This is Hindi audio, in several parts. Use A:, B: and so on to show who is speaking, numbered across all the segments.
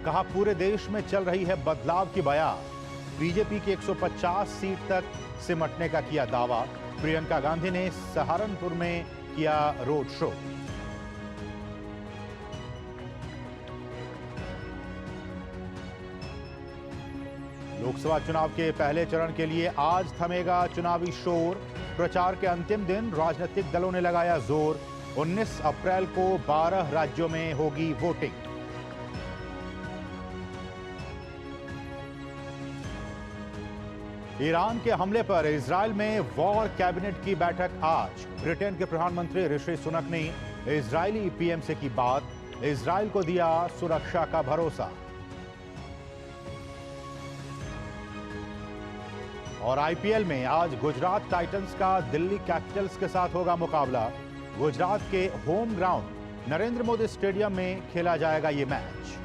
A: कहा पूरे देश में चल रही है बदलाव की बयां। बीजेपी की 150 सीट तक सिमटने का किया दावा। प्रियंका गांधी ने सहारनपुर में किया रोड शो। लोकसभा चुनाव के पहले चरण के लिए आज थमेगा चुनावी शोर। प्रचार के अंतिम दिन राजनीतिक दलों ने लगाया जोर। 19 अप्रैल को 12 राज्यों में होगी वोटिंग। ईरान के हमले पर इजरायल में वॉर कैबिनेट की बैठक आज। ब्रिटेन के प्रधानमंत्री ऋषि सुनक ने इजरायली पीएम से की बात। इजरायल को दिया सुरक्षा का भरोसा। और आईपीएल में आज गुजरात टाइटंस का दिल्ली कैपिटल्स के साथ होगा मुकाबला। गुजरात के home ground Narendra Modi stadium में खेला जाएगा ये मैच।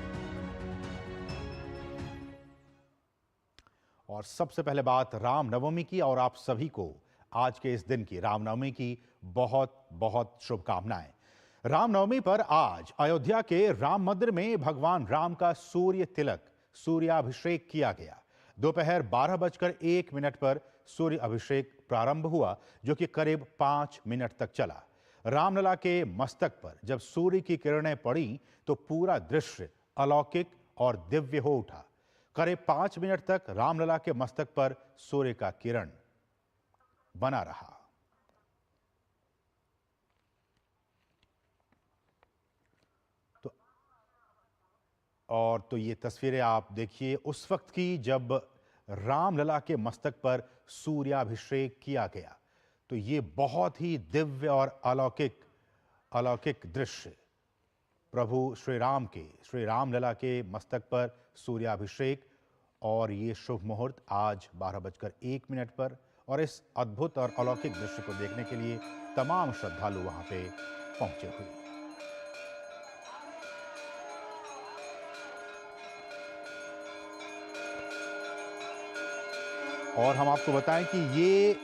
A: और सबसे पहले बात रामनवमी की, और आप सभी को आज के इस दिन की, रामनवमी की बहुत बहुत शुभकामनाएं। रामनवमी पर आज अयोध्या के राम मंदिर में भगवान राम का सूर्य तिलक, सूर्याभिषेक किया गया। दोपहर 12:01 पर सूर्य अभिषेक प्रारंभ हुआ, जो कि करीब 5 मिनट तक चला। रामलला के मस्तक पर जब सूर्य की किरणें पड़ी तो पूरा दृश्य अलौकिक और दिव्य हो उठा। करीब 5 मिनट तक रामलला के मस्तक पर सूर्य का किरण बना रहा। तो ये तस्वीरें आप देखिए उस वक्त की जब रामलला के मस्तक पर सूर्याभिषेक किया गया। तो ये बहुत ही दिव्य और अलौकिक दृश्य। प्रभु श्री रामलला के मस्तक पर सूर्याभिषेक, और ये शुभ मुहूर्त आज 12:01 पर। और इस अद्भुत और अलौकिक दृश्य को देखने के लिए तमाम श्रद्धालु वहां पे पहुंचे हुए। और हम आपको बताएं कि ये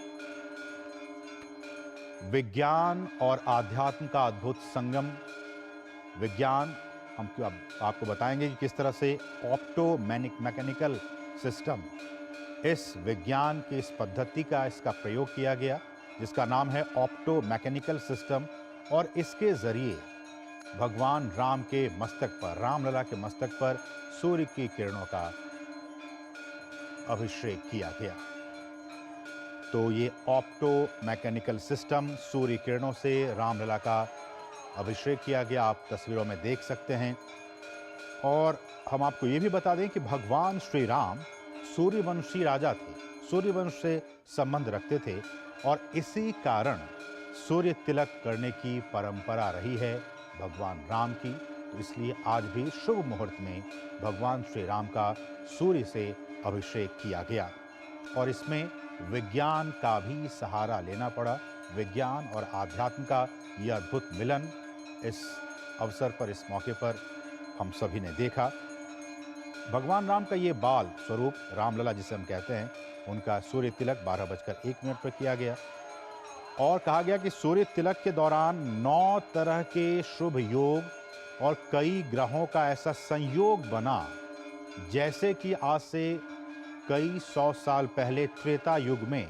A: विज्ञान और आध्यात्म का अद्भुत संगम। विज्ञान हम आपको बताएंगे कि किस तरह से ऑप्टो मैकेनिकल सिस्टम, इस विज्ञान की इस पद्धति का इसका प्रयोग किया गया, जिसका नाम है ऑप्टो मैकेनिकल सिस्टम। और इसके जरिए भगवान राम के मस्तक पर, रामलला के मस्तक पर सूर्य की किरणों का अभिषेक किया गया। तो ये ऑप्टो मैकेनिकल सिस्टम, सूर्य किरणों से रामलला का अभिषेक किया गया, आप तस्वीरों में देख सकते हैं। और हम आपको ये भी बता दें कि भगवान श्री राम सूर्यवंशी राजा थे, सूर्यवंश से संबंध रखते थे, और इसी कारण सूर्य तिलक करने की परंपरा रही है भगवान राम की। तो इसलिए आज भी शुभ मुहूर्त में भगवान श्री राम का सूर्य से अभिषेक किया गया। और इसमें विज्ञान का भी सहारा लेना पड़ा। विज्ञान और आध्यात्म का यह अद्भुत मिलन इस अवसर पर, इस मौके पर हम सभी ने देखा। भगवान राम का ये बाल स्वरूप, रामलला जिसे हम कहते हैं, उनका सूर्य तिलक 12:01 पर किया गया। और कहा गया कि सूर्य तिलक के दौरान 9 तरह के शुभ योग और कई ग्रहों का ऐसा संयोग बना, जैसे कि आज से कई 100 साल पहले त्रेता युग में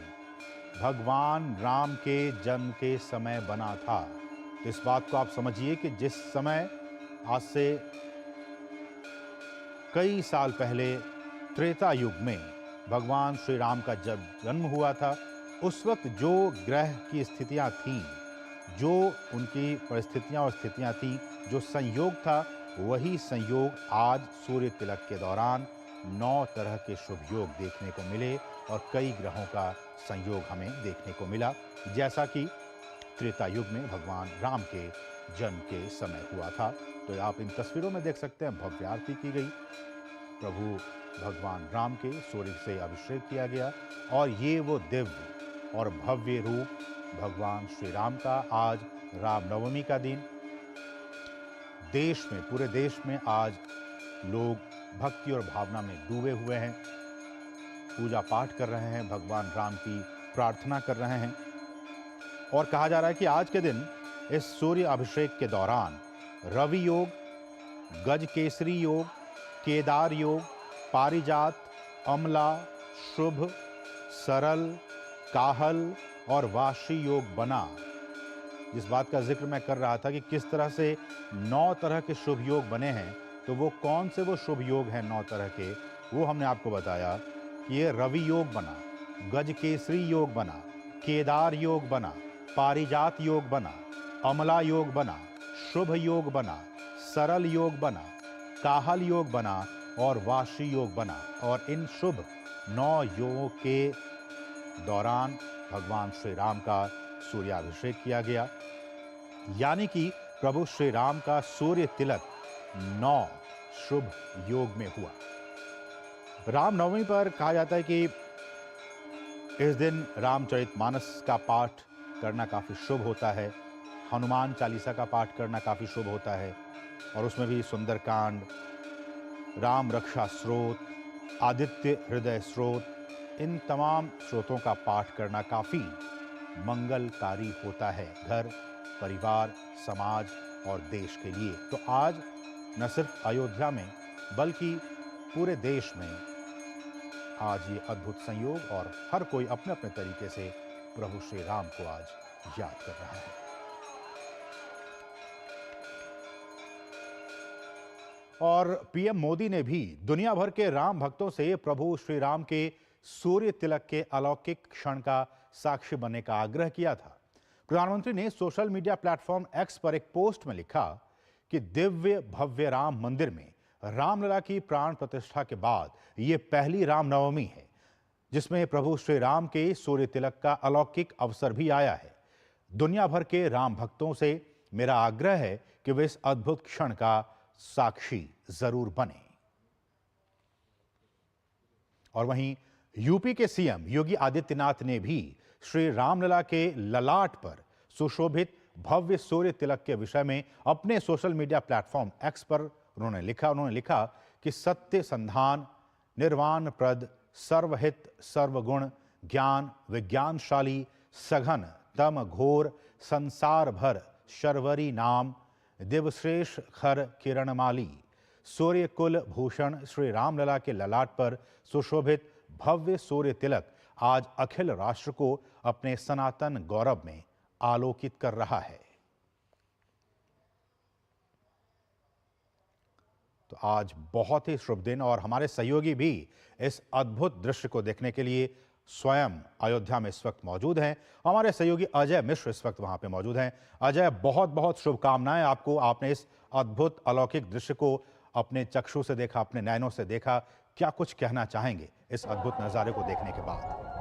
A: भगवान राम के जन्म के समय बना था। तो इस बात को आप समझिए कि जिस समय आज से कई साल पहले त्रेता युग में भगवान श्री राम का जब जन्म हुआ था, उस वक्त जो ग्रह की स्थितियां थीं, जो उनकी परिस्थितियां और स्थितियां थीं, जो संयोग था, वही संयोग आज सूर्य तिलक के दौरान 9 तरह के शुभ योग देखने को मिले और कई ग्रहों का संयोग हमें देखने को मिला, जैसा कि त्रेता युग में भगवान राम के जन्म के समय हुआ था। तो आप इन तस्वीरों में देख सकते हैं, भव्य आरती की गई, प्रभु भगवान राम के सूर्य से अभिषेक किया गया। और ये वो दिव्य और भव्य रूप भगवान श्री राम का आज रामनवमी का दिन। देश में, पूरे देश में आज लोग भक्ति और भावना में डूबे हुए हैं, पूजा पाठ कर रहे हैं, भगवान राम की प्रार्थना कर रहे हैं। और कहा जा रहा है कि आज के दिन इस सूर्य अभिषेक के दौरान रवि योग, गज केसरी योग, केदार योग, पारिजात, अमला, शुभ, सरल, काहल और वाशी योग बना। जिस बात का जिक्र मैं कर रहा था कि किस तरह से 9 तरह के शुभ योग बने हैं, तो वो कौन से वो शुभ योग हैं 9 तरह के, वो हमने आपको बताया कि ये रवि योग बना, गजकेसरी योग बना, केदार योग बना, पारिजात योग बना, अमला योग बना, शुभ योग बना, सरल योग बना, काहल योग बना और वाशी योग बना। और इन शुभ 9 योगों के दौरान भगवान श्री राम का सूर्याभिषेक किया गया, यानी कि प्रभु श्री राम का सूर्य तिलक 9 शुभ योग में हुआ। रामनवमी पर कहा जाता है कि इस दिन रामचरितमानस का पाठ करना काफी शुभ होता है, हनुमान चालीसा का पाठ करना काफी शुभ होता है, और उसमें भी सुंदरकांड, राम रक्षा स्रोत, आदित्य हृदय स्रोत, इन तमाम स्रोतों का पाठ करना काफी मंगलकारी होता है घर, परिवार, समाज और देश के लिए। तो आज न सिर्फ अयोध्या में बल्कि पूरे देश में आज ये अद्भुत संयोग, और हर कोई अपने अपने तरीके से प्रभु श्री राम को आज याद कर रहा है। और पीएम मोदी ने भी दुनिया भर के राम भक्तों से प्रभु श्री राम के सूर्य तिलक के अलौकिक क्षण का साक्षी बनने का आग्रह किया था। प्रधानमंत्री ने सोशल मीडिया प्लेटफॉर्म एक्स पर एक पोस्ट में लिखा कि दिव्य भव्य राम मंदिर में रामलला की प्राण प्रतिष्ठा के बाद ये पहली रामनवमी है जिसमें प्रभु श्री राम के सूर्य तिलक का अलौकिक अवसर भी आया है। दुनिया भर के राम भक्तों से मेरा आग्रह है कि वे इस अद्भुत क्षण का साक्षी जरूर बने। और वहीं यूपी के सीएम योगी आदित्यनाथ ने भी श्री रामलला के ललाट पर सुशोभित भव्य सूर्य तिलक के विषय में अपने सोशल मीडिया प्लेटफॉर्म एक्स पर उन्होंने लिखा कि सत्य संधान, निर्वाण प्रद, सर्वहित, सर्वगुण, ज्ञान विज्ञानशाली, सघन तम घोर, संसार भर शर्वरी नाम, दिवश्रेष खर किरणमाली, सूर्य कुल भूषण श्री रामलला के ललाट पर सुशोभित भव्य सूर्य तिलक आज अखिल राष्ट्र को अपने सनातन गौरव में आलोकित कर रहा है। तो आज बहुत ही शुभ दिन, और हमारे सहयोगी भी इस अद्भुत दृश्य को देखने के लिए स्वयं अयोध्या में इस वक्त मौजूद हैं। हमारे सहयोगी अजय मिश्र इस वक्त वहां पे मौजूद हैं। अजय, बहुत बहुत शुभकामनाएं आपको। आपने इस अद्भुत अलौकिक दृश्य को अपने चक्षु से देखा, अपने नयनों से देखा, क्या कुछ कहना चाहेंगे इस अद्भुत नजारे को देखने के बाद?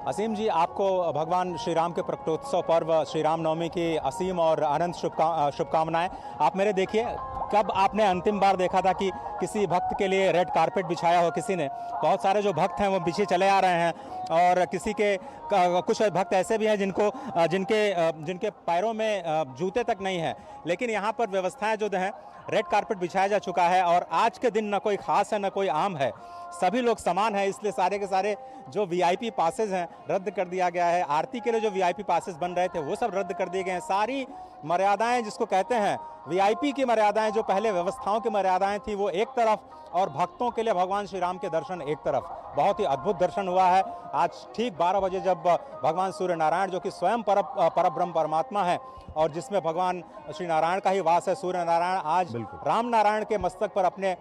B: असीम जी, आपको भगवान श्री राम के प्रकटोत्सव पर्व श्री राम नवमी की असीम और अनंत शुभकामनाएं। आप मेरे देखिए, कब आपने अंतिम बार देखा था कि किसी भक्त के लिए रेड कारपेट बिछाया हो किसी ने? बहुत सारे जो भक्त हैं वो पीछे चले आ रहे हैं, और किसी के कुछ भक्त ऐसे भी हैं जिनके पैरों में जूते तक नहीं है, लेकिन यहाँ पर व्यवस्थाएं जो हैं, रेड कारपेट बिछाया जा चुका है। और आज के दिन न कोई खास है न कोई आम है, सभी लोग समान हैं, इसलिए सारे के सारे जो वीआईपी पासेस हैं रद्द कर दिया गया है। आरती के लिए जो वीआईपी पासेस बन रहे थे वो सब रद्द कर दिए गए हैं। सारी मर्यादाएं जिसको कहते हैं वीआईपी की मर्यादाएं, जो पहले व्यवस्थाओं की मर्यादाएं थी, वो एक तरफ, और भक्तों के लिए भगवान श्री राम के दर्शन एक तरफ। बहुत ही अद्भुत दर्शन हुआ है आज ठीक 12 बजे, जब भगवान सूर्य नारायण, जो कि स्वयं परब्रह्म परमात्मा है और जिसमें भगवान श्री नारायण का ही वास है, सूर्य नारायण आज राम नारायण के मस्तक पर अपने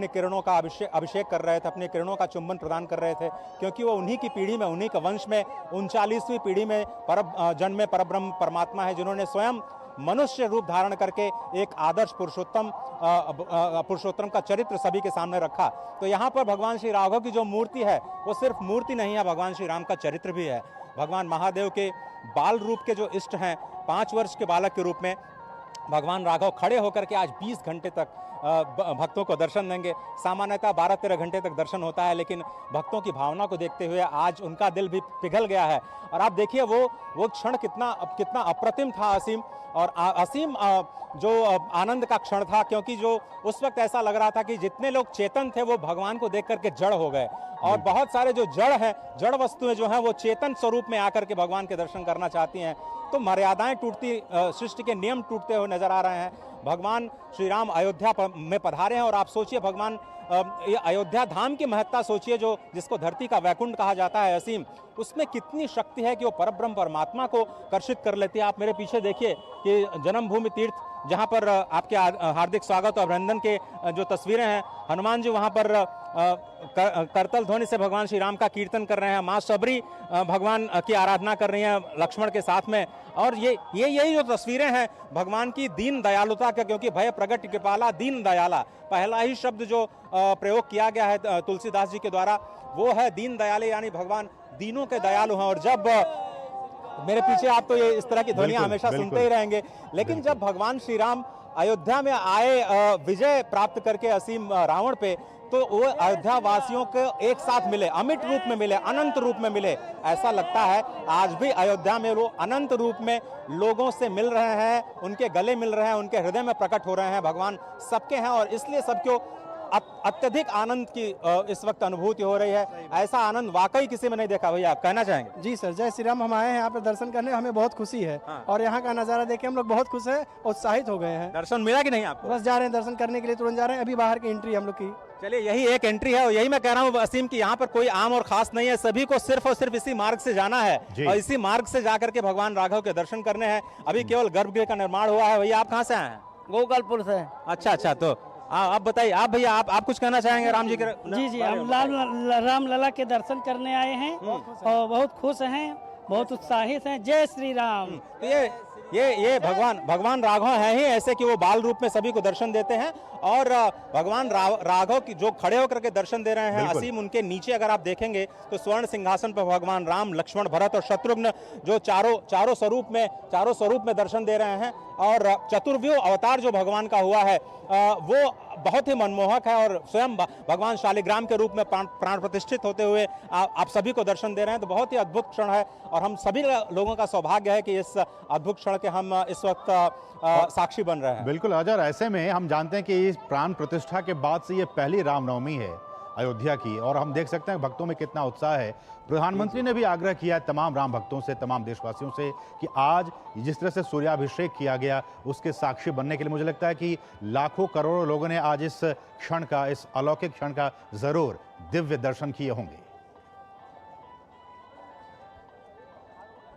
B: किरणों का अभिषेक कर रहे थे, अपने किरणों का चुंबन प्रदान कर रहे थे, क्योंकि वो उन्हीं की पीढ़ी में, उन्हीं के वंश में 39वीं पीढ़ी में जन्मे परब्रह्म परमात्मा है, जिन्होंने स्वयं मनुष्य रूप धारण करके एक आदर्श पुरुषोत्तम का चरित्र सभी के सामने रखा। तो यहाँ पर भगवान श्री राघव की जो मूर्ति है वो सिर्फ मूर्ति नहीं है, भगवान श्री राम का चरित्र भी है। भगवान महादेव के बाल रूप के जो इष्ट हैं, 5 वर्ष के बालक के रूप में भगवान राघव खड़े होकर के आज 20 घंटे तक भक्तों को दर्शन देंगे। सामान्यतः 12-13 घंटे तक दर्शन होता है, लेकिन भक्तों की भावना को देखते हुए आज उनका दिल भी पिघल गया है। और आप देखिए वो क्षण कितना अप्रतिम था, असीम, और असीम जो आनंद का क्षण था, क्योंकि जो उस वक्त ऐसा लग रहा था कि जितने लोग चेतन थे वो भगवान को देख करके जड़ हो गए, और बहुत सारे जो जड़ वस्तुएं जो हैं वो चेतन स्वरूप में आकर के भगवान के दर्शन करना चाहती हैं। तो मर्यादाएं टूटती, सृष्टि के नियम टूटते हुए नजर आ रहे हैं। भगवान श्री राम अयोध्या में पधारे हैं। और आप सोचिए भगवान ये अयोध्या धाम की महत्ता सोचिए, जो जिसको धरती का वैकुंठ कहा जाता है असीम, उसमें कितनी शक्ति है कि वो परब्रह्म परमात्मा को कर्षित कर लेती है। आप मेरे पीछे देखिए कि जन्मभूमि तीर्थ, जहाँ पर आपके हार्दिक स्वागत और अभिनंदन के जो तस्वीरें हैं, हनुमान जी वहाँ पर करतल ध्वनि से भगवान श्री राम का कीर्तन कर रहे हैं, माँ शबरी भगवान की आराधना कर रही हैं लक्ष्मण के साथ में। और यही जो तस्वीरें हैं भगवान की दीन दयालुता का, क्योंकि भय प्रगट कृपाला दीन दयाला, पहला ही शब्द जो प्रयोग किया गया है तुलसीदास जी के द्वारा वो है दीन दयाले, यानी भगवान दीनों के दयालु हैं। और जब मेरे पीछे आप तो ये इस तरह की ध्वनियां हमेशा सुनते ही रहेंगे, लेकिन जब भगवान श्री राम अयोध्या में आए विजय प्राप्त करके असीम रावण पे, तो वो अयोध्या वासियों को एक साथ मिले, अमिट रूप में मिले, अनंत रूप में मिले। ऐसा लगता है आज भी अयोध्या में वो अनंत रूप में लोगों से मिल रहे हैं, उनके गले मिल रहे हैं, उनके हृदय में प्रकट हो रहे हैं। भगवान सबके हैं और इसलिए सबको अत्यधिक आनंद की इस वक्त अनुभूति हो रही है। ऐसा आनंद वाकई किसी में नहीं देखा। भैया आप कहना चाहेंगे?
C: जी सर, जय श्री राम। हम आए हैं यहाँ पे दर्शन करने, हमें बहुत खुशी है।
B: हाँ।
C: और यहाँ का नज़ारा देख के हम लोग बहुत खुश हैं, उत्साहित हो गए हैं।
B: दर्शन मिला कि नहीं आपको?
C: बस जा रहे हैं दर्शन करने के लिए, तुरंत जा रहे हैं। अभी बाहर की एंट्री हम लोग की।
B: चलिए, यही एक एंट्री है और यही मैं कह रहा हूँ असीम की यहाँ पर कोई आम और खास नहीं है, सभी को सिर्फ और सिर्फ इसी मार्ग से जाना है और इसी मार्ग से जाकर के भगवान राघव के दर्शन करने हैं। अभी केवल गर्भगृह का निर्माण हुआ है। भैया आप कहाँ से आए हैं?
D: गोपालपुर से।
B: अच्छा, तो आप बताइए, आप भैया आप कुछ कहना चाहेंगे राम जी के?
D: जी, हम राम लला के दर्शन करने आए हैं और बहुत खुश हैं, बहुत उत्साहित हैं। जय श्री राम।
B: तो ये भगवान राघव हैं ही ऐसे कि वो बाल रूप में सभी को दर्शन देते हैं और भगवान राघव की जो खड़े होकर के दर्शन दे रहे हैं असीम, उनके नीचे अगर आप देखेंगे तो स्वर्ण सिंहासन पर भगवान राम, लक्ष्मण, भरत और शत्रुघ्न जो चारों स्वरूप में दर्शन दे रहे हैं। और चतुर्व्यूह अवतार जो भगवान का हुआ है वो बहुत ही मनमोहक है और स्वयं भगवान शालिग्राम के रूप में प्राण प्रतिष्ठित होते हुए आप सभी को दर्शन दे रहे हैं। तो बहुत ही अद्भुत क्षण है और हम सभी लोगों का सौभाग्य है कि इस अद्भुत क्षण के हम इस वक्त साक्षी बन रहे हैं।
A: बिल्कुल अजर, ऐसे में हम जानते हैं कि इस प्राण प्रतिष्ठा के बाद से ये पहली रामनवमी है अयोध्या की और हम देख सकते हैं भक्तों में कितना उत्साह है। प्रधानमंत्री ने भी आग्रह किया है तमाम राम भक्तों से, तमाम देशवासियों से कि आज जिस तरह से सूर्याभिषेक किया गया उसके साक्षी बनने के लिए मुझे लगता है कि लाखों करोड़ों लोगों ने आज इस क्षण का, इस अलौकिक क्षण का जरूर दिव्य दर्शन किए होंगे।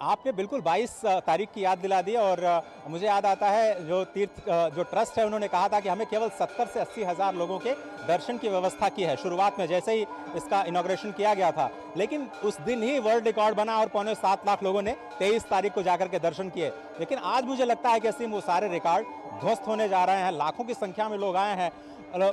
B: आपने बिल्कुल 22 तारीख की याद दिला दी और मुझे याद आता है जो ट्रस्ट है उन्होंने कहा था कि हमें केवल 70 से 80 हज़ार लोगों के दर्शन की व्यवस्था की है शुरुआत में, जैसे ही इसका इनॉग्रेशन किया गया था। लेकिन उस दिन ही वर्ल्ड रिकॉर्ड बना और 7.25 लाख लोगों ने 23 तारीख को जाकर के दर्शन किए। लेकिन आज मुझे लगता है कि असीम वो सारे रिकॉर्ड ध्वस्त होने जा रहे हैं। लाखों की संख्या में लोग आए हैं।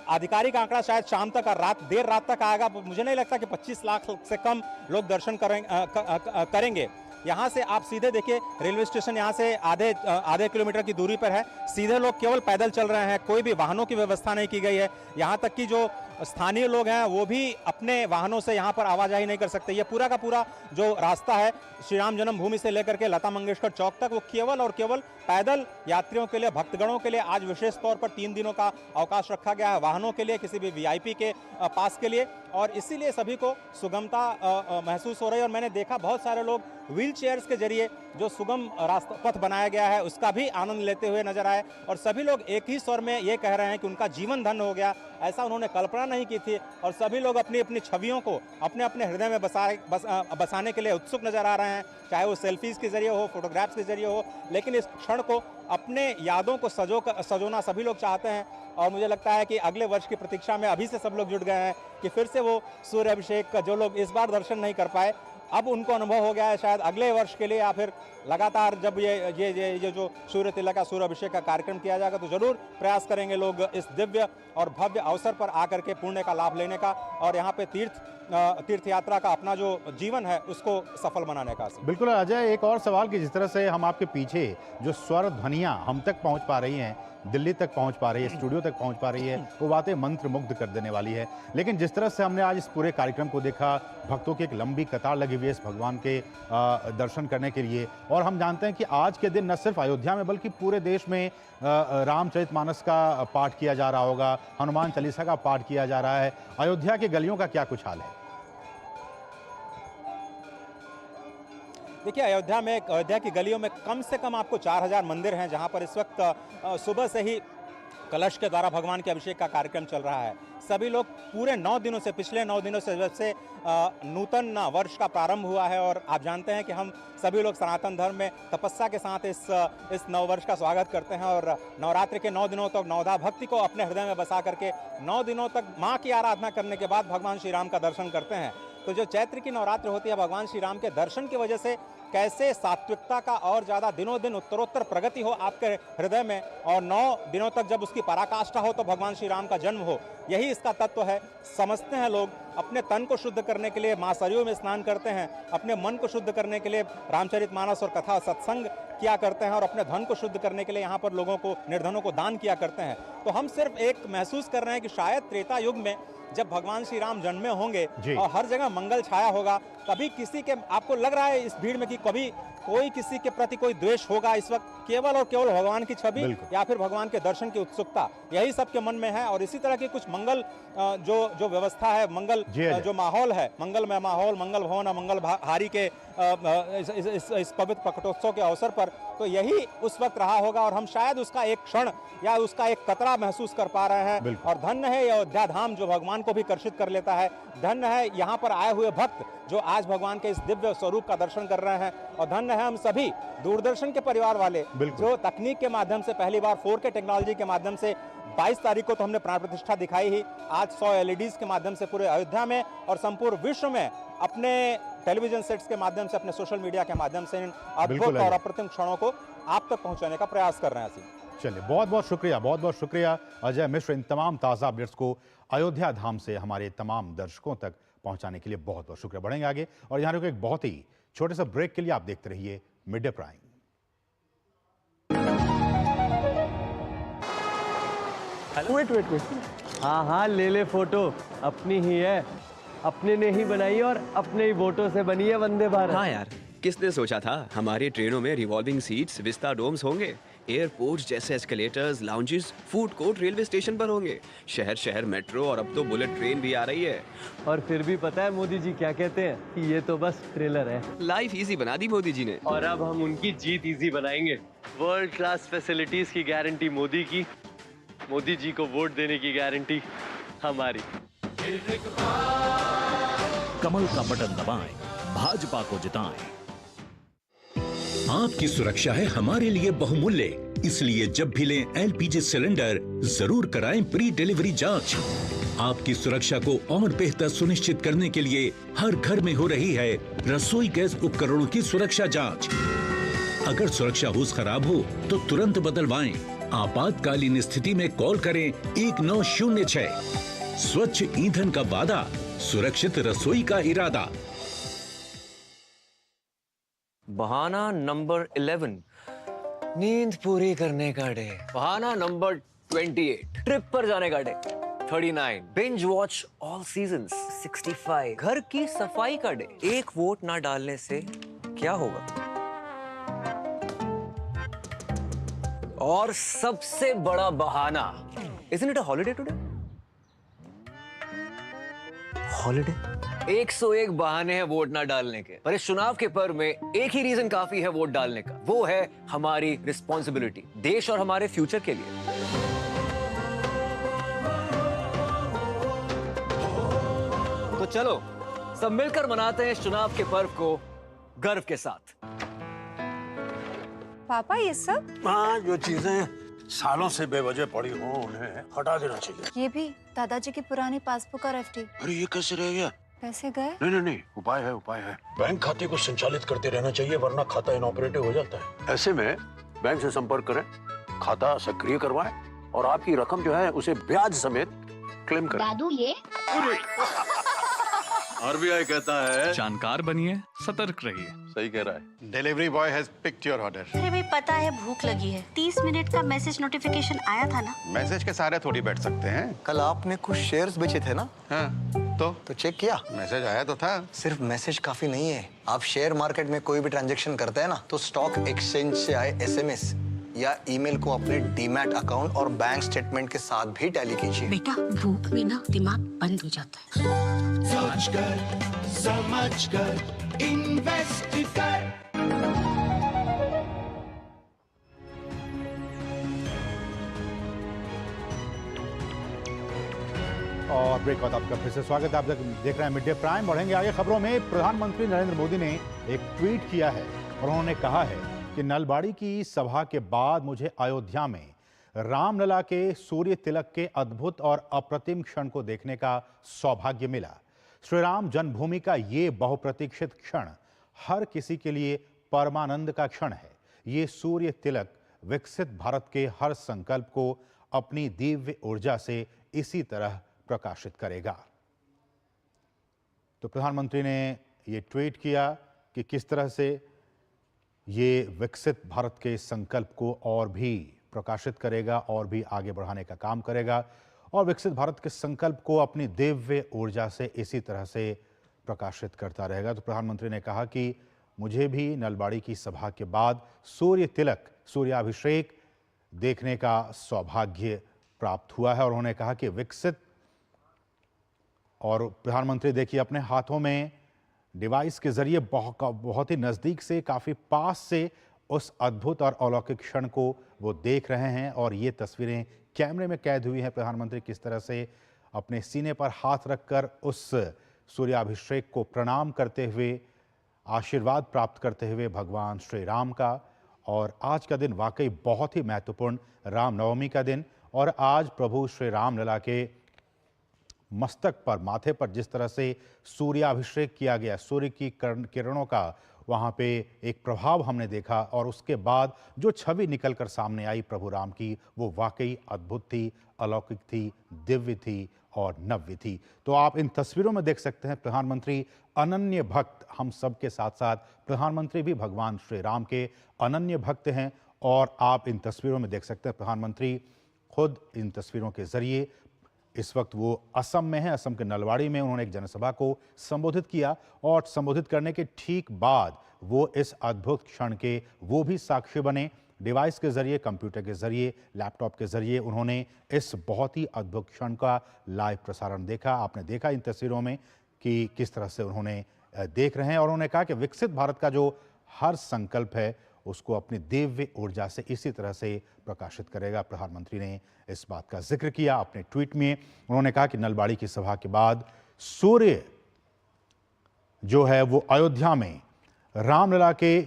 B: आधिकारिक आंकड़ा शायद शाम तक और देर रात तक आएगा। मुझे नहीं लगता कि 25 लाख से कम लोग दर्शन करेंगे। यहाँ से आप सीधे देखिए, रेलवे स्टेशन यहाँ से आधे किलोमीटर की दूरी पर है। सीधे लोग केवल पैदल चल रहे हैं, कोई भी वाहनों की व्यवस्था नहीं की गई है। यहाँ तक कि जो स्थानीय लोग हैं वो भी अपने वाहनों से यहाँ पर आवाजाही नहीं कर सकते। ये पूरा का पूरा जो रास्ता है श्री राम जन्मभूमि से लेकर के लता मंगेशकर चौक तक, वो केवल और केवल पैदल यात्रियों के लिए, भक्तगणों के लिए आज विशेष तौर पर 3 दिनों का अवकाश रखा गया है, वाहनों के लिए, किसी भी वीआईपी के पास के लिए। और इसीलिए सभी को सुगमता महसूस हो रही है। और मैंने देखा बहुत सारे लोग व्हील चेयर्स के जरिए जो सुगम रास्ता पथ बनाया गया है उसका भी आनंद लेते हुए नजर आए। और सभी लोग एक ही स्वर में ये कह रहे हैं कि उनका जीवन धन्य हो गया। ऐसा उन्होंने कल्पना नहीं की थी और सभी लोग अपनी अपनी छवियों को अपने अपने हृदय में बसाने के लिए उत्सुक नजर आ रहे हैं, चाहे वो सेल्फीज के जरिए हो, फोटोग्राफ्स के जरिए हो। लेकिन इस क्षण को अपने यादों को सजोना सभी लोग चाहते हैं। और मुझे लगता है कि अगले वर्ष की प्रतीक्षा में अभी से सब लोग जुट गए हैं कि फिर से वो सूर्य अभिषेक का जो लोग इस बार दर्शन नहीं कर पाए, अब उनको अनुभव हो गया है। शायद अगले वर्ष के लिए या फिर लगातार जब ये जो सूर्य तिलक का, सूर्य अभिषेक का कार्यक्रम किया जाएगा तो जरूर प्रयास करेंगे लोग इस दिव्य और भव्य अवसर पर आकर के पुण्य का लाभ लेने का और यहाँ पे तीर्थ यात्रा का अपना जो जीवन है उसको सफल बनाने का।
A: बिल्कुल अजय, एक और सवाल कि जिस तरह से हम आपके पीछे जो स्वर ध्वनियाँ हम तक पहुँच पा रही हैं, दिल्ली तक पहुंच पा रही है, स्टूडियो तक पहुंच पा रही है, वो बातें मंत्र मुग्ध कर देने वाली है। लेकिन जिस तरह से हमने आज इस पूरे कार्यक्रम को देखा, भक्तों की एक लंबी कतार लगी हुई है इस भगवान के दर्शन करने के लिए। और हम जानते हैं कि आज के दिन न सिर्फ अयोध्या में बल्कि पूरे देश में रामचरितमानस का पाठ किया जा रहा होगा, हनुमान चालीसा का पाठ किया जा रहा है। अयोध्या की गलियों का क्या कुछ हाल है?
B: देखिए, अयोध्या की गलियों में कम से कम आपको 4000 मंदिर हैं जहां पर इस वक्त सुबह से ही कलश के द्वारा भगवान के अभिषेक का कार्यक्रम चल रहा है। सभी लोग पूरे 9 दिनों से, पिछले 9 दिनों से जब से नूतन वर्ष का प्रारंभ हुआ है, और आप जानते हैं कि हम सभी लोग सनातन धर्म में तपस्या के साथ इस नव वर्ष का स्वागत करते हैं, और नवरात्रि के 9 दिनों तक नवधा भक्ति को अपने हृदय में बसा करके 9 दिनों तक माँ की आराधना करने के बाद भगवान श्री राम का दर्शन करते हैं। तो जो चैत्र की नवरात्र होती है, भगवान श्री राम के दर्शन की वजह से कैसे सात्विकता का और ज़्यादा दिनों दिन उत्तरोत्तर प्रगति हो आपके हृदय में, और 9 दिनों तक जब उसकी पराकाष्ठा हो तो भगवान श्री राम का जन्म हो, यही इसका तत्व है। समझते हैं लोग, अपने तन को शुद्ध करने के लिए माँ सरयू में स्नान करते हैं, अपने मन को शुद्ध करने के लिए रामचरितमानस और कथा सत्संग किया करते हैं, और अपने धन को शुद्ध करने के लिए यहाँ पर लोगों को, निर्धनों को दान किया करते हैं। तो हम सिर्फ एक महसूस कर रहे हैं कि शायद त्रेता युग में जब भगवान श्री राम जन्मे होंगे और हर जगह मंगल छाया होगा, कभी किसी के, आपको लग रहा है इस भीड़ में कि कभी कोई किसी के प्रति कोई द्वेष होगा इस वक्त? केवल और केवल भगवान की छवि या फिर भगवान के दर्शन की उत्सुकता, यही सबके मन में है। और इसी तरह की कुछ मंगल जो व्यवस्था है, मंगल जो माहौल है, मंगलमय माहौल, मंगल भवन मंगल हारी के इस पवित्र प्रकटोत्सव के अवसर पर, तो यही उस वक्त रहा होगा, और हम शायद उसका एक क्षण या उसका एक कतरा महसूस कर पा रहे हैं। और धन्य है ये अयोध्या धाम जो भगवान को भी कर्षित कर लेता है। धन्य है यहाँ पर आए हुए भक्त जो आज भगवान के इस दिव्य स्वरूप का दर्शन कर रहे हैं। और धन्य है हम सभी दूरदर्शन के परिवार वाले जो तकनीक के माध्यम से पहली बार 4K टेक्नोलॉजी के माध्यम से 22 तारीख को तो हमने प्राण प्रतिष्ठा दिखाई ही, आज 100 LEDs के माध्यम से पूरे अयोध्या में और संपूर्ण विश्व में अपने टेलीविजन सेट्स के माध्यम से, अपने सोशल मीडिया के माध्यम से इन अद्भुत और अप्रतिम क्षणों को आप तक पहुंचाने का प्रयास कर रहे हैं।
A: चलिए, बहुत बहुत शुक्रिया अजय मिश्र, इन तमाम ताज़ा अपडेट्स को अयोध्या धाम से हमारे तमाम दर्शकों तक पहुंचाने के लिए बहुत बहुत शुक्रिया। बढ़ेंगे आगे, और यहाँ रुके एक बहुत ही छोटे सा ब्रेक के लिए। आप देखते रहिए मिड डे प्राइम।
C: वेट। हाँ, ले फोटो, अपनी ही है, अपने ने ही बनाई और अपने ही वोटों से बनी है वंदे भारत।
E: हाँ यार, किसने सोचा था हमारी ट्रेनों में रिवॉल्विंग सीट्स, विस्टा डोम्स होंगे, एयरपोर्ट्स जैसे escalators, lounges, food court railway station पर होंगे, शहर शहर मेट्रो, और अब तो बुलेट ट्रेन भी आ रही है।
C: और फिर भी पता है मोदी जी क्या कहते हैं कि ये तो बस ट्रेलर है।
E: लाइफ इजी बना दी मोदी जी ने,
C: और अब हम उनकी जीत इजी बनाएंगे। वर्ल्ड क्लास फैसिलिटीज की गारंटी मोदी की, मोदी जी को वोट देने की गारंटी हमारी।
F: कमल का बटन दबाएं, भाजपा को जिताएं।
G: आपकी सुरक्षा है हमारे लिए बहुमूल्य, इसलिए जब भी लें LPG सिलेंडर जरूर कराएं प्री डिलीवरी जांच। आपकी सुरक्षा को और बेहतर सुनिश्चित करने के लिए हर घर में हो रही है रसोई गैस उपकरणों की सुरक्षा जांच। अगर सुरक्षा होस खराब हो तो तुरंत बदलवाएं। आपातकालीन स्थिति में कॉल करें 1906। स्वच्छ ईंधन का वादा, सुरक्षित रसोई का इरादा।
H: बहाना नंबर 11, नींद पूरी करने का डे। बहाना नंबर 28, ट्रिप पर जाने का day. 39, binge watch all seasons. 65, घर की सफाई का डे। एक वोट ना डालने से क्या होगा? और सबसे बड़ा बहाना, isn't it a holiday today? Holiday. 101 बहाने हैं वोट ना डालने के, पर इस चुनाव के पर्व में एक ही रीजन काफी है वोट डालने का, वो है हमारी रिस्पॉन्सिबिलिटी, देश और हमारे फ्यूचर के लिए। तो चलो सब मिलकर मनाते हैं इस चुनाव के पर्व को गर्व के साथ।
I: पापा ये सब?
J: हाँ, जो चीजें सालों से बेवजह पड़ी हो उन्हें हटा देना चाहिए।
I: ये भी दादाजी की पुरानी पासबुक और FD।
J: अरे ये कैसे रह गया?
I: पैसे गए?
J: नहीं, उपाय है। बैंक खाते को संचालित करते रहना चाहिए, वरना खाता इनऑपरेटिव हो जाता है। ऐसे में बैंक से संपर्क करें, खाता सक्रिय करवाएं और आपकी रकम जो है उसे ब्याज समेत क्लेम करें।
K: दादू ये
J: RBI कहता है
F: जानकार बनिए, सतर्क रहिए।
J: सही कह रहा है।
L: Delivery boy has picked your order.
K: अरे भाई पता है भूख लगी है। 30 मिनट का मैसेज नोटिफिकेशन आया था ना।
L: मैसेज के सारे थोड़ी बैठ सकते हैं।
M: कल आपने कुछ शेयर्स बेचे थे ना?
L: हाँ, तो
M: चेक किया?
L: मैसेज आया तो था।
M: सिर्फ मैसेज काफी नहीं है। आप शेयर मार्केट में कोई भी ट्रांजैक्शन करते हैं ना, तो स्टॉक एक्सचेंज से आए SMS या ईमेल को अपने डीमैट अकाउंट और बैंक स्टेटमेंट के साथ भी टैली कीजिए।
K: बेटा भूख में ना दिमाग बंद हो जाता है।
N: समझ कर इन्वेस्ट कर।
A: और ब्रेक बाद आपका फिर से स्वागत है। आप देख रहे हैं मिड डे प्राइम। बढ़ेंगे आगे खबरों में। प्रधानमंत्री नरेंद्र मोदी ने एक ट्वीट किया है और उन्होंने कहा है कि नलबाड़ी की सभा के बाद मुझे अयोध्या में रामलला के सूर्य तिलक के अद्भुत और अप्रतिम क्षण को देखने का सौभाग्य मिला। श्री राम जन्मभूमि का ये बहुप्रतीक्षित क्षण हर किसी के लिए परमानंद का क्षण है। ये सूर्य तिलक विकसित भारत के हर संकल्प को अपनी दिव्य ऊर्जा से इसी तरह प्रकाशित करेगा। तो प्रधानमंत्री ने ये ट्वीट किया कि किस तरह से ये विकसित भारत के संकल्प को और भी प्रकाशित करेगा और भी आगे बढ़ाने का काम करेगा और विकसित भारत के संकल्प को अपनी दिव्य ऊर्जा से इसी तरह से प्रकाशित करता रहेगा। तो प्रधानमंत्री ने कहा कि मुझे भी नलबाड़ी की सभा के बाद सूर्य तिलक, सूर्याभिषेक देखने का सौभाग्य प्राप्त हुआ है और उन्होंने कहा कि विकसित और प्रधानमंत्री देखिए अपने हाथों में डिवाइस के जरिए बहुत ही नज़दीक से, काफ़ी पास से उस अद्भुत और अलौकिक क्षण को वो देख रहे हैं और ये तस्वीरें कैमरे में कैद हुई हैं। प्रधानमंत्री किस तरह से अपने सीने पर हाथ रखकर उस सूर्याभिषेक को प्रणाम करते हुए, आशीर्वाद प्राप्त करते हुए भगवान श्री राम का। और आज का दिन वाकई बहुत ही महत्वपूर्ण रामनवमी का दिन और आज प्रभु श्री रामलला के मस्तक पर, माथे पर जिस तरह से सूर्याभिषेक किया गया, सूर्य की किरणों का वहाँ पे एक प्रभाव हमने देखा और उसके बाद जो छवि निकलकर सामने आई प्रभु राम की, वो वाकई अद्भुत थी, अलौकिक थी, दिव्य थी और नव्य थी। तो आप इन तस्वीरों में देख सकते हैं प्रधानमंत्री अनन्य भक्त, हम सब के साथ साथ प्रधानमंत्री भी भगवान श्री राम के अनन्य भक्त हैं और आप इन तस्वीरों में देख सकते हैं प्रधानमंत्री खुद इन तस्वीरों के जरिए, इस वक्त वो असम में है, असम के नलबाड़ी में उन्होंने एक जनसभा को संबोधित किया और संबोधित करने के ठीक बाद वो इस अद्भुत क्षण के वो भी साक्षी बने। डिवाइस के जरिए, कंप्यूटर के जरिए, लैपटॉप के जरिए उन्होंने इस बहुत ही अद्भुत क्षण का लाइव प्रसारण देखा। आपने देखा इन तस्वीरों में कि किस तरह से उन्होंने देख रहे हैं और उन्होंने कहा कि विकसित भारत का जो हर संकल्प है उसको अपनी दिव्य ऊर्जा से इसी तरह से प्रकाशित करेगा। प्रधानमंत्री ने इस बात का जिक्र किया अपने ट्वीट में। उन्होंने कहा कि नलबाड़ी की सभा के बाद सूर्य जो है वो अयोध्या में रामलला के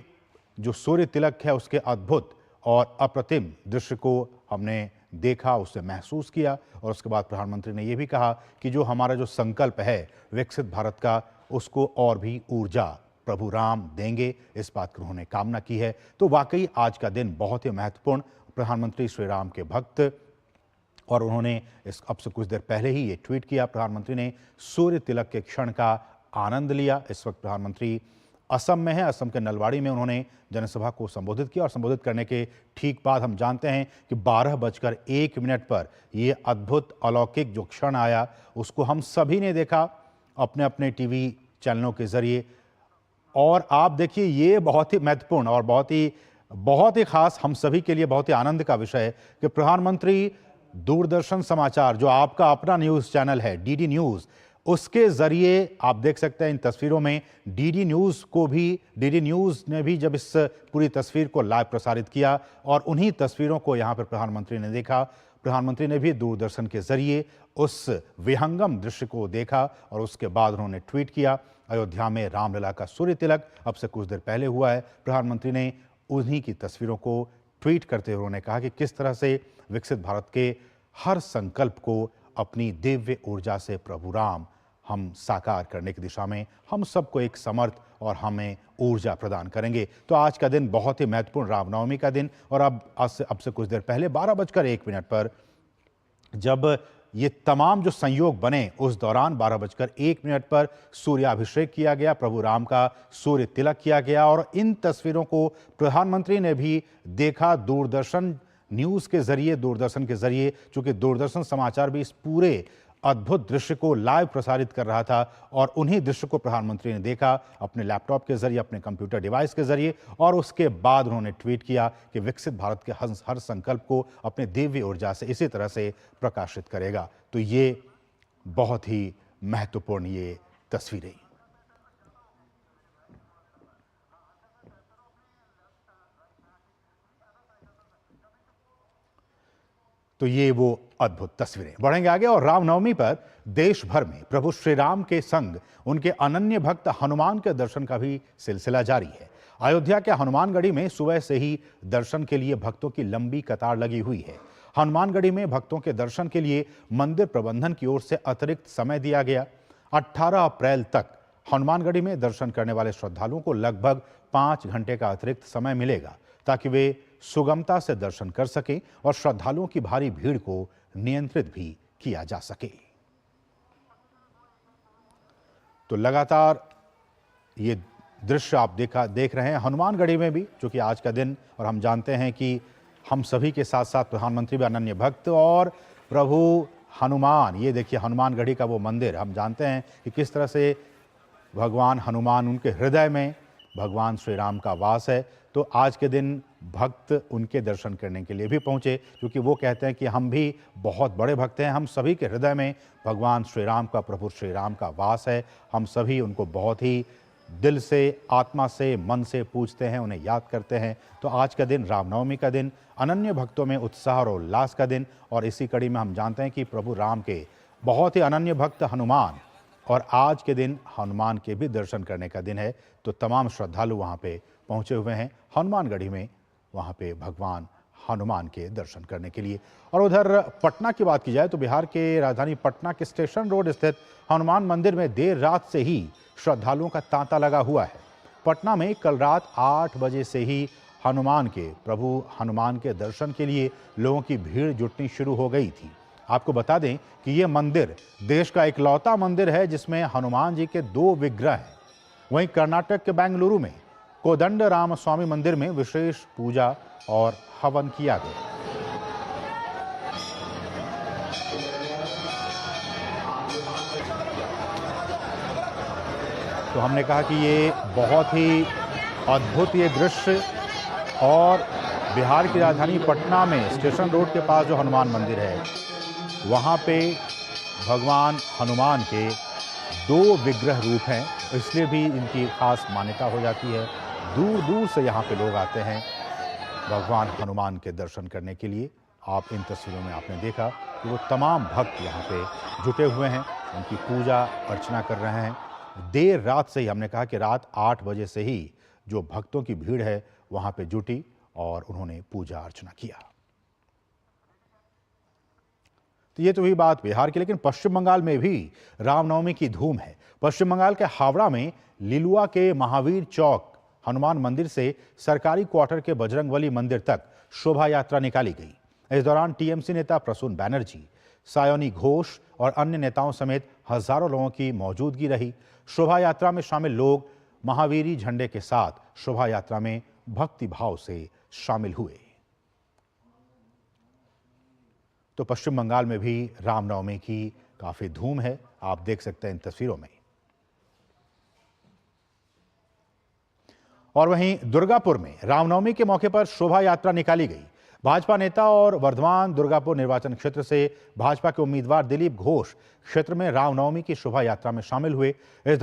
A: जो सूर्य तिलक है उसके अद्भुत और अप्रतिम दृश्य को हमने देखा, उसे महसूस किया और उसके बाद प्रधानमंत्री ने यह भी कहा कि जो हमारा जो संकल्प है विकसित भारत का, उसको और भी ऊर्जा प्रभु राम देंगे, इस बात की उन्होंने कामना की है। तो वाकई आज का दिन बहुत ही महत्वपूर्ण, प्रधानमंत्री श्री राम के भक्त और उन्होंने इस अब से कुछ देर पहले ही ये ट्वीट किया। प्रधानमंत्री ने सूर्य तिलक के क्षण का आनंद लिया। इस वक्त प्रधानमंत्री असम में है, असम के नलबाड़ी में उन्होंने जनसभा को संबोधित किया और संबोधित करने के ठीक बाद हम जानते हैं कि 12:01 पर ये अद्भुत अलौकिक जो क्षण आया उसको हम सभी ने देखा अपने अपने टीवी चैनलों के जरिए। और आप देखिए ये बहुत ही महत्वपूर्ण और बहुत ही खास, हम सभी के लिए बहुत ही आनंद का विषय है कि प्रधानमंत्री दूरदर्शन समाचार, जो आपका अपना न्यूज़ चैनल है डीडी न्यूज़, उसके जरिए आप देख सकते हैं इन तस्वीरों में डीडी न्यूज़ ने भी जब इस पूरी तस्वीर को लाइव प्रसारित किया और उन्हीं तस्वीरों को यहाँ पर प्रधानमंत्री ने देखा। प्रधानमंत्री ने भी दूरदर्शन के जरिए उस विहंगम दृश्य को देखा और उसके बाद उन्होंने ट्वीट किया। अयोध्या में रामलला का सूर्य तिलक अब से कुछ देर पहले हुआ है। प्रधानमंत्री ने उन्हीं की तस्वीरों को ट्वीट करते हुए उन्होंने कहा कि किस तरह से विकसित भारत के हर संकल्प को अपनी दिव्य ऊर्जा से प्रभु राम हम साकार करने की दिशा में हम सबको एक समर्थ और हमें ऊर्जा प्रदान करेंगे। तो आज का दिन बहुत ही महत्वपूर्ण रामनवमी का दिन और अब से कुछ देर पहले 12:01 पर जब ये तमाम जो संयोग बने उस दौरान 12:01 पर सूर्याभिषेक किया गया, प्रभु राम का सूर्य तिलक किया गया और इन तस्वीरों को प्रधानमंत्री ने भी देखा दूरदर्शन न्यूज़ के जरिए, दूरदर्शन के जरिए, चूंकि दूरदर्शन समाचार भी इस पूरे अद्भुत दृश्य को लाइव प्रसारित कर रहा था और उन्हीं दृश्य को प्रधानमंत्री ने देखा अपने लैपटॉप के जरिए, अपने कंप्यूटर डिवाइस के जरिए और उसके बाद उन्होंने ट्वीट किया कि विकसित भारत के हर संकल्प को अपने दिव्य ऊर्जा से इसी तरह से प्रकाशित करेगा। तो ये बहुत ही महत्वपूर्ण ये तस्वीरें। तो ये वो अद्भुत तस्वीरें। बढ़ेंगे आगे और रामनवमी पर देश भर में प्रभु श्री राम के संग उनके अनन्य भक्त हनुमान के दर्शन का भी सिलसिला जारी है। अयोध्या के हनुमानगढ़ी में सुबह से ही दर्शन के लिए भक्तों की लंबी कतार लगी हुई है। हनुमानगढ़ी में भक्तों के दर्शन के लिए मंदिर प्रबंधन की ओर से अतिरिक्त समय दिया गया। 18 अप्रैल तक हनुमानगढ़ी में दर्शन करने वाले श्रद्धालुओं को लगभग 5 घंटे का अतिरिक्त समय मिलेगा ताकि वे सुगमता से दर्शन कर सकें और श्रद्धालुओं की भारी भीड़ को नियंत्रित भी किया जा सके। तो लगातार ये दृश्य आप देख रहे हैं हनुमानगढ़ी में भी, जो कि आज का दिन, और हम जानते हैं कि हम सभी के साथ साथ प्रधानमंत्री भी अनन्य भक्त और प्रभु हनुमान, ये देखिए हनुमानगढ़ी का वो मंदिर, हम जानते हैं कि किस तरह से भगवान हनुमान, उनके हृदय में भगवान श्री राम का वास है। तो आज के दिन भक्त उनके दर्शन करने के लिए भी पहुंचे, क्योंकि वो कहते हैं कि हम भी बहुत बड़े भक्त हैं, हम सभी के हृदय में भगवान श्री राम का, प्रभु श्री राम का वास है। हम सभी उनको बहुत ही दिल से, आत्मा से, मन से पूजते हैं, उन्हें याद करते हैं। तो आज का दिन, रामनवमी का दिन, अनन्य भक्तों में उत्साह और उल्लास का दिन, और इसी कड़ी में हम जानते हैं कि प्रभु राम के बहुत ही अनन्य भक्त हनुमान, और आज के दिन हनुमान के भी दर्शन करने का दिन है। तो तमाम श्रद्धालु वहाँ पे पहुँचे हुए हैं हनुमानगढ़ी में, वहाँ पे भगवान हनुमान के दर्शन करने के लिए। और उधर पटना की बात की जाए तो बिहार के राजधानी पटना के स्टेशन रोड स्थित हनुमान मंदिर में देर रात से ही श्रद्धालुओं का तांता लगा हुआ है। पटना में कल रात 8 बजे से ही प्रभु हनुमान के दर्शन के लिए लोगों की भीड़ जुटनी शुरू हो गई थी। आपको बता दें कि ये मंदिर देश का इकलौता मंदिर है जिसमें हनुमान जी के 2 विग्रह हैं। वहीं कर्नाटक के बेंगलुरु में कोदंड राम स्वामी मंदिर में विशेष पूजा और हवन किया गया। तो हमने कहा कि ये बहुत ही अद्भुत ये दृश्य, और बिहार की राजधानी पटना में स्टेशन रोड के पास जो हनुमान मंदिर है, वहाँ पे भगवान हनुमान के 2 विग्रह रूप हैं, इसलिए भी इनकी खास मान्यता हो जाती है। दूर दूर से यहाँ पे लोग आते हैं भगवान हनुमान के दर्शन करने के लिए। आप इन तस्वीरों में आपने देखा कि वो तमाम भक्त यहाँ पे जुटे हुए हैं, उनकी पूजा अर्चना कर रहे हैं। देर रात से ही, हमने कहा कि रात 8 बजे से ही जो भक्तों की भीड़ है वहाँ पे जुटी और उन्होंने पूजा अर्चना किया। तो ये तो हुई बात बिहार की, लेकिन पश्चिम बंगाल में भी रामनवमी की धूम है। पश्चिम बंगाल के हावड़ा में लिलुआ के महावीर चौक हनुमान मंदिर से सरकारी क्वार्टर के बजरंगबली मंदिर तक शोभा यात्रा निकाली गई। इस दौरान टीएमसी नेता प्रसून बैनर्जी, सायोनी घोष और अन्य नेताओं समेत हजारों लोगों की मौजूदगी रही। शोभा यात्रा में शामिल लोग महावीरी झंडे के साथ शोभा यात्रा में भक्ति भाव से शामिल हुए। तो पश्चिम बंगाल में भी रामनवमी की काफी धूम है, आप देख सकते हैं इन तस्वीरों में। और वहीं दुर्गापुर में रामनवमी के मौके पर शोभा यात्रा निकाली गई। भाजपा नेता और वर्धमान दुर्गापुर निर्वाचन क्षेत्र से भाजपा के उम्मीदवार दिलीप घोष क्षेत्र में रामनवमी की शोभा यात्रा में शामिल हुए। इस दौरान